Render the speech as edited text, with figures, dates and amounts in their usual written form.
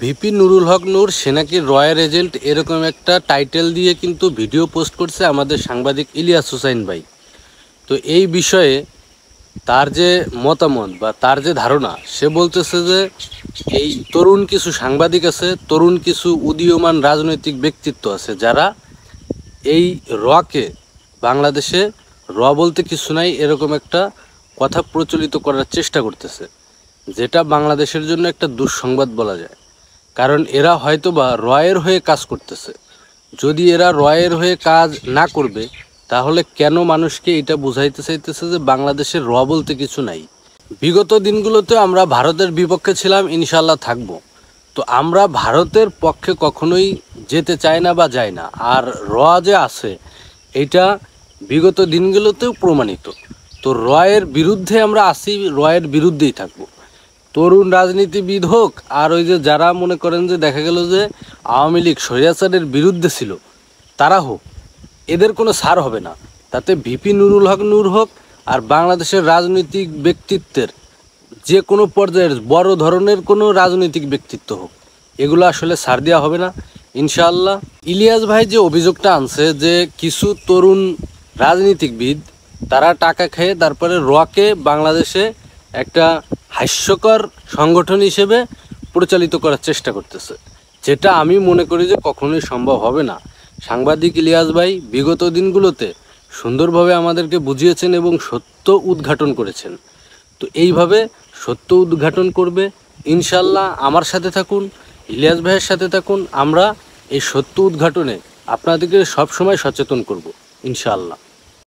VP Nurul হক নূর সে নাকি রয়ের agent, এরকম একটা টাইটেল দিয়ে কিন্তু ভিডিও পোস্ট করছে আমাদের সাংবাদিক ইলিয়াস হুসাইন ভাই। তো এই বিষয়ে তার যে মতামত বা তার যে ধারণা, সে বলতেছে যে এই তরুণ কিছু সাংবাদিক আছে, তরুণ কিছু উদীয়মান রাজনৈতিক ব্যক্তিত্ব আছে যারা এই রকে বাংলাদেশে র বলতে কিছু নাই এরকম একটা কথা প্রচলিত করার চেষ্টা করতেছে, যেটা বাংলাদেশের জন্য একটা দুঃসংবাদ বলা যায়। কারণ এরা হয়তোবা রয়ের হয়ে কাজ করতেছে। যদি এরা রয়ের হয়ে কাজ না করবে তাহলে কেন মানুষকে এটা বুঝাইতে চাইতেছে যে বাংলাদেশের র বলতে কিছু নাই। বিগত দিনগুলোতে আমরা ভারতের বিপক্ষে ছিলাম, ইনশাল্লাহ থাকবো। তো আমরা ভারতের পক্ষে কখনোই যেতে চাই না বা যাই না। আর র যে আছে এটা বিগত দিনগুলোতেও প্রমাণিত। তো রয়ের বিরুদ্ধে আমরা আসি, রয়ের বিরুদ্ধেই থাকবো। তরুণ রাজনীতিবিদ হোক আর ওই যে যারা মনে করেন যে দেখা গেল যে আওয়ামী লীগ স্বৈরাচারের বিরুদ্ধে ছিল তারা হোক, এদের কোনো ছাড় হবে না। তাতে ভিপি নুরুল হক নূর হোক আর বাংলাদেশের রাজনৈতিক ব্যক্তিত্বের যে কোনো পর্যায়ের বড় ধরনের কোনো রাজনৈতিক ব্যক্তিত্ব হোক, এগুলো আসলে ছাড় দেওয়া হবে না ইনশাআল্লাহ। ইলিয়াস ভাই যে অভিযোগটা আনছে যে কিছু তরুণ রাজনীতিকবিদ তারা টাকা খেয়ে তারপরে রকে বাংলাদেশে একটা হাস্যকর সংগঠন হিসেবে পরিচালিত করার চেষ্টা করতেছে, যেটা আমি মনে করি যে কখনোই সম্ভব হবে না। সাংবাদিক ইলিয়াস ভাই বিগত দিনগুলোতে সুন্দরভাবে আমাদেরকে বুঝিয়েছেন এবং সত্য উদ্ঘাটন করেছেন। তো এইভাবে সত্য উদ্ঘাটন করবে ইনশাল্লাহ। আমার সাথে থাকুন, ইলিয়াস ভাইয়ের সাথে থাকুন। আমরা এই সত্য উদ্ঘাটনে আপনাদেরকে সবসময় সচেতন করব ইনশাআল্লাহ।